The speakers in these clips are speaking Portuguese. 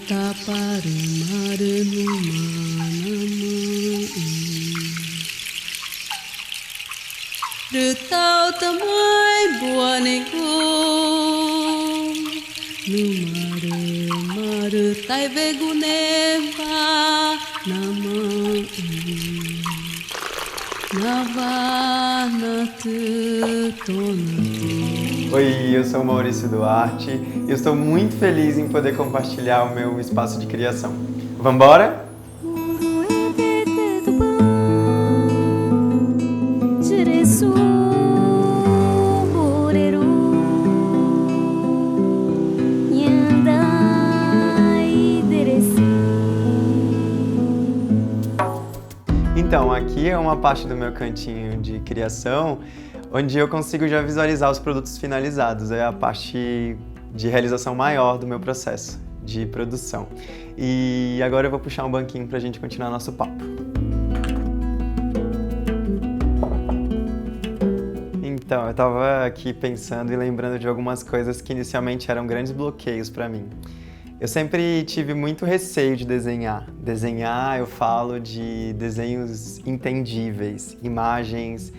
Tao tâm ơi buồn ngô Numaru tai veguneva nama Navanatu tonatu. Oi, eu sou o Maurício Duarte e eu estou muito feliz em poder compartilhar o meu espaço de criação. Vamos embora? Então, aqui é uma parte do meu cantinho de criação, onde eu consigo já visualizar os produtos finalizados. É a parte de realização maior do meu processo de produção. E agora eu vou puxar um banquinho para a gente continuar nosso papo. Então, eu estava aqui pensando e lembrando de algumas coisas que inicialmente eram grandes bloqueios para mim. Eu sempre tive muito receio de desenhar. Desenhar, eu falo de desenhos entendíveis, imagens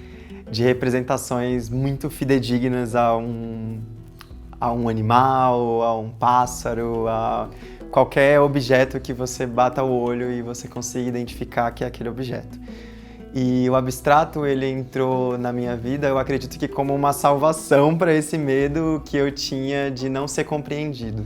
de representações muito fidedignas a um animal, a um pássaro, a qualquer objeto que você bata o olho e você consiga identificar que é aquele objeto. E o abstrato, ele entrou na minha vida, eu acredito que como uma salvação para esse medo que eu tinha de não ser compreendido.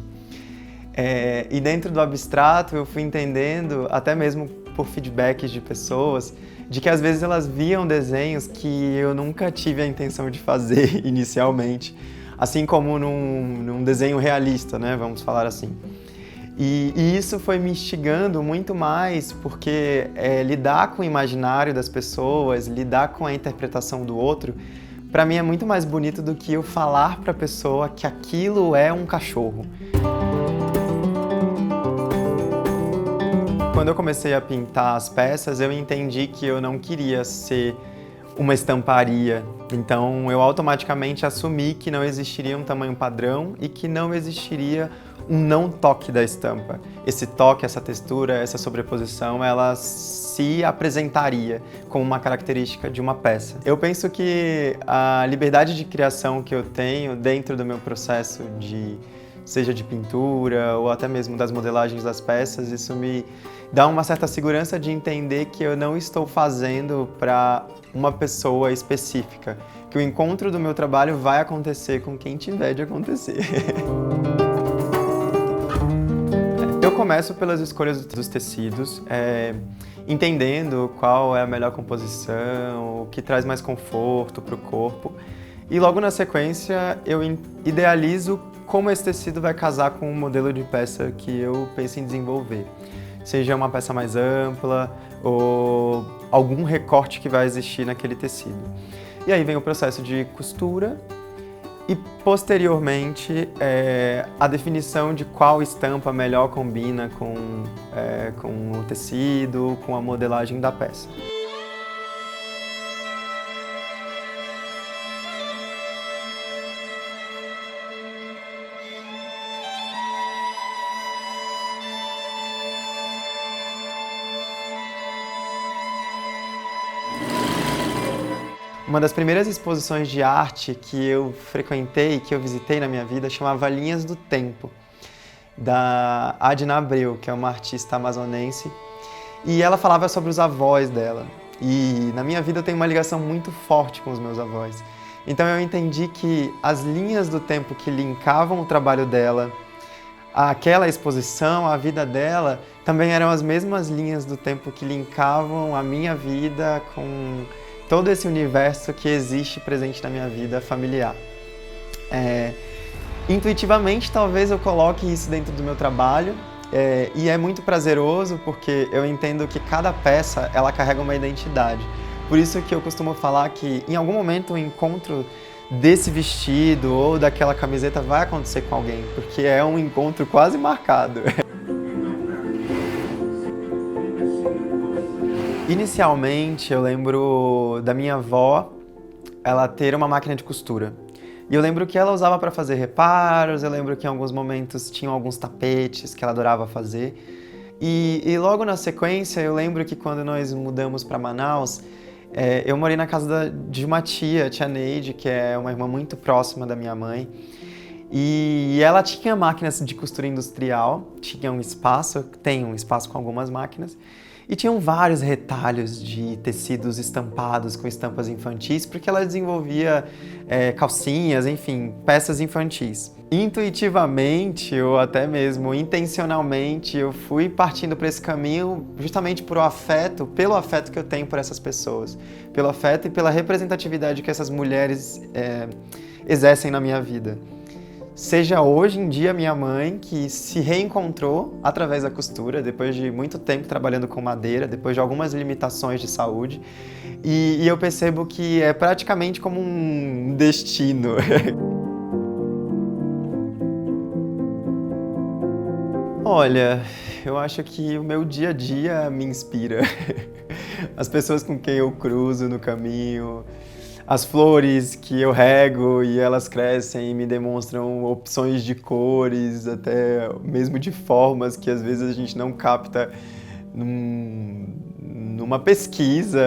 E dentro do abstrato eu fui entendendo, até mesmo por feedbacks de pessoas, de que às vezes elas viam desenhos que eu nunca tive a intenção de fazer inicialmente, assim como num desenho realista, né, vamos falar assim. E isso foi me instigando muito mais porque lidar com o imaginário das pessoas, lidar com a interpretação do outro, para mim é muito mais bonito do que eu falar para a pessoa que aquilo é um cachorro. Quando eu comecei a pintar as peças, eu entendi que eu não queria ser uma estamparia. Então, eu automaticamente assumi que não existiria um tamanho padrão e que não existiria um não toque da estampa. Esse toque, essa textura, essa sobreposição, ela se apresentaria como uma característica de uma peça. Eu penso que a liberdade de criação que eu tenho dentro do meu processo seja de pintura ou até mesmo das modelagens das peças, isso me dá uma certa segurança de entender que eu não estou fazendo para uma pessoa específica, que o encontro do meu trabalho vai acontecer com quem tiver de acontecer. Eu começo pelas escolhas dos tecidos, entendendo qual é a melhor composição, o que traz mais conforto para o corpo. E logo na sequência eu idealizo como esse tecido vai casar com o modelo de peça que eu penso em desenvolver. Seja uma peça mais ampla ou algum recorte que vai existir naquele tecido. E aí vem o processo de costura e, posteriormente, a definição de qual estampa melhor combina com o tecido, com a modelagem da peça. Uma das primeiras exposições de arte que eu frequentei, que eu visitei na minha vida, chamava Linhas do Tempo, da Adina Abreu, que é uma artista amazonense, e ela falava sobre os avós dela. E na minha vida eu tenho uma ligação muito forte com os meus avós. Então eu entendi que as linhas do tempo que linkavam o trabalho dela, aquela exposição, a vida dela, também eram as mesmas linhas do tempo que linkavam a minha vida com todo esse universo que existe presente na minha vida familiar. Intuitivamente, talvez eu coloque isso dentro do meu trabalho, e é muito prazeroso porque eu entendo que cada peça ela carrega uma identidade. Por isso que eu costumo falar que em algum momento o encontro desse vestido ou daquela camiseta vai acontecer com alguém, porque é um encontro quase marcado. Inicialmente, eu lembro da minha avó, ela ter uma máquina de costura. E eu lembro que ela usava para fazer reparos, eu lembro que em alguns momentos tinham alguns tapetes que ela adorava fazer. E logo na sequência, eu lembro que quando nós mudamos para Manaus, eu morei na casa de uma tia, a tia Neide, que é uma irmã muito próxima da minha mãe. E ela tinha máquinas de costura industrial, tinha um espaço, tem um espaço com algumas máquinas, e tinham vários retalhos de tecidos estampados com estampas infantis, porque ela desenvolvia calcinhas, enfim, peças infantis. Intuitivamente, ou até mesmo intencionalmente, eu fui partindo para esse caminho justamente pelo afeto que eu tenho por essas pessoas, pelo afeto e pela representatividade que essas mulheres exercem na minha vida. Seja hoje em dia minha mãe, que se reencontrou através da costura, depois de muito tempo trabalhando com madeira, depois de algumas limitações de saúde, e eu percebo que é praticamente como um destino. Olha, eu acho que o meu dia a dia me inspira. As pessoas com quem eu cruzo no caminho, as flores que eu rego e elas crescem e me demonstram opções de cores, até mesmo de formas que às vezes a gente não capta numa pesquisa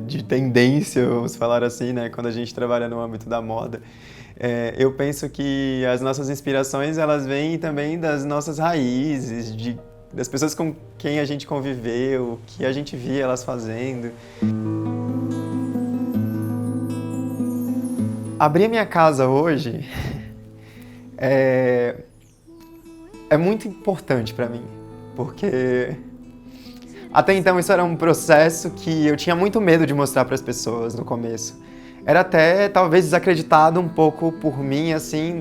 de tendência, vamos falar assim, né? Quando a gente trabalha no âmbito da moda. Eu penso que as nossas inspirações, elas vêm também das nossas raízes, das pessoas com quem a gente conviveu, que a gente via elas fazendo. Abrir a minha casa hoje é muito importante para mim, porque até então isso era um processo que eu tinha muito medo de mostrar para as pessoas no começo. Era até talvez desacreditado um pouco por mim, assim,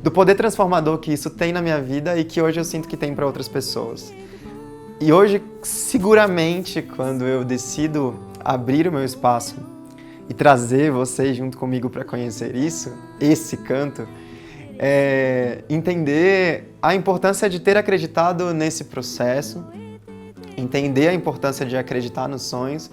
do poder transformador que isso tem na minha vida e que hoje eu sinto que tem para outras pessoas. E hoje, seguramente, quando eu decido abrir o meu espaço e trazer vocês junto comigo para conhecer esse canto, entender a importância de ter acreditado nesse processo, entender a importância de acreditar nos sonhos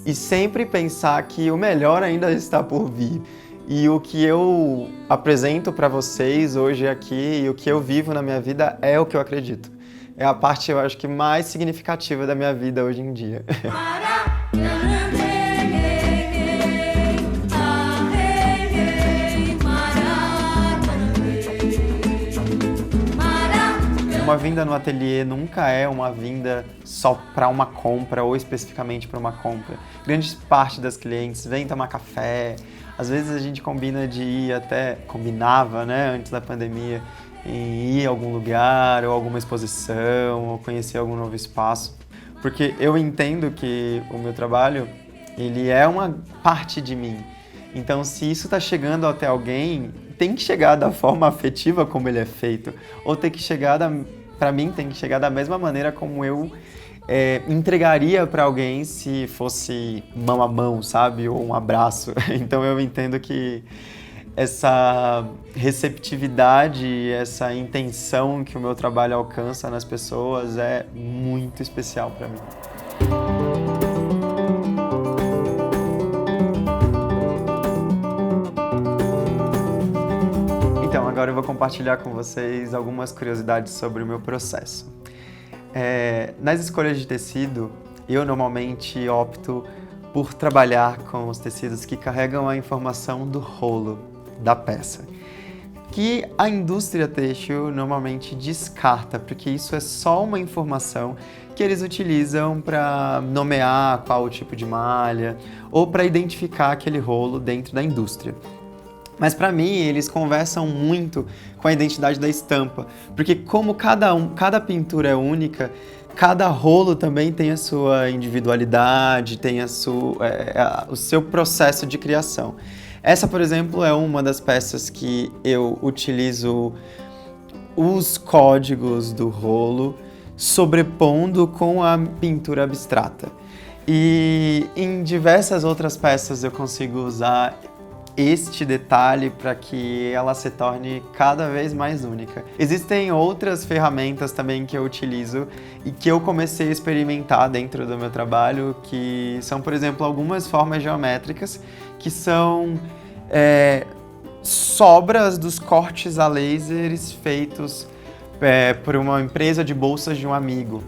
e sempre pensar que o melhor ainda está por vir. E o que eu apresento para vocês hoje aqui e o que eu vivo na minha vida é o que eu acredito. É a parte, eu acho que mais significativa da minha vida hoje em dia. Uma vinda no ateliê nunca é uma vinda só para uma compra ou especificamente para uma compra. Grande parte das clientes vem tomar café, às vezes a gente combinava, né, antes da pandemia, em ir a algum lugar ou alguma exposição ou conhecer algum novo espaço. Porque eu entendo que o meu trabalho, ele é uma parte de mim. Então, se isso está chegando até alguém, tem que chegar da forma afetiva como ele é feito, ou tem que chegar para mim tem que chegar da mesma maneira como eu entregaria para alguém se fosse mão a mão, sabe, ou um abraço. Então eu entendo que essa receptividade, essa intenção que o meu trabalho alcança nas pessoas é muito especial para mim. Então, agora eu vou compartilhar com vocês algumas curiosidades sobre o meu processo. Nas escolhas de tecido, eu normalmente opto por trabalhar com os tecidos que carregam a informação do rolo da peça, que a indústria têxtil normalmente descarta, porque isso é só uma informação que eles utilizam para nomear qual o tipo de malha ou para identificar aquele rolo dentro da indústria. Mas para mim, eles conversam muito com a identidade da estampa, porque como cada pintura é única, cada rolo também tem a sua individualidade, tem o seu processo de criação. Essa, por exemplo, é uma das peças que eu utilizo os códigos do rolo sobrepondo com a pintura abstrata. E em diversas outras peças eu consigo usar este detalhe para que ela se torne cada vez mais única. Existem outras ferramentas também que eu utilizo e que eu comecei a experimentar dentro do meu trabalho, que são, por exemplo, algumas formas geométricas que são sobras dos cortes a lasers feitos por uma empresa de bolsas de um amigo.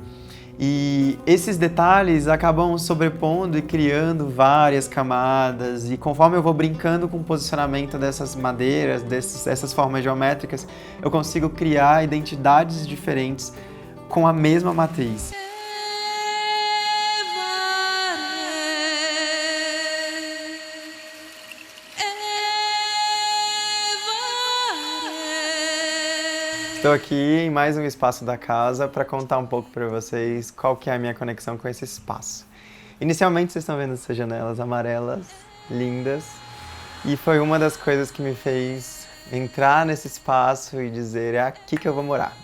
E esses detalhes acabam sobrepondo e criando várias camadas, e conforme eu vou brincando com o posicionamento dessas madeiras, dessas formas geométricas, eu consigo criar identidades diferentes com a mesma matriz. Estou aqui em mais um espaço da casa para contar um pouco para vocês qual que é a minha conexão com esse espaço. Inicialmente vocês estão vendo essas janelas amarelas, lindas, e foi uma das coisas que me fez entrar nesse espaço e dizer, é aqui que eu vou morar.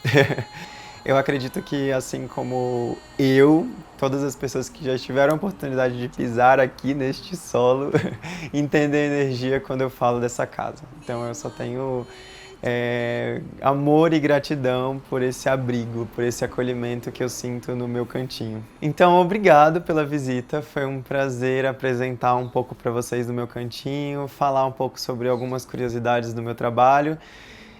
Eu acredito que, assim como todas as pessoas que já tiveram a oportunidade de pisar aqui neste solo, entendem a energia quando eu falo dessa casa. Então eu só tenho amor e gratidão por esse abrigo, por esse acolhimento que eu sinto no meu cantinho. Então, obrigado pela visita, foi um prazer apresentar um pouco para vocês do meu cantinho, falar um pouco sobre algumas curiosidades do meu trabalho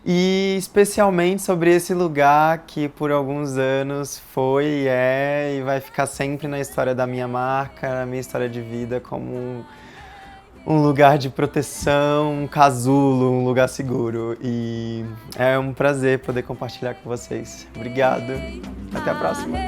e especialmente sobre esse lugar que por alguns anos foi, e vai ficar sempre na história da minha marca, na minha história de vida como um lugar de proteção, um casulo, um lugar seguro. E é um prazer poder compartilhar com vocês. Obrigado. Até a próxima.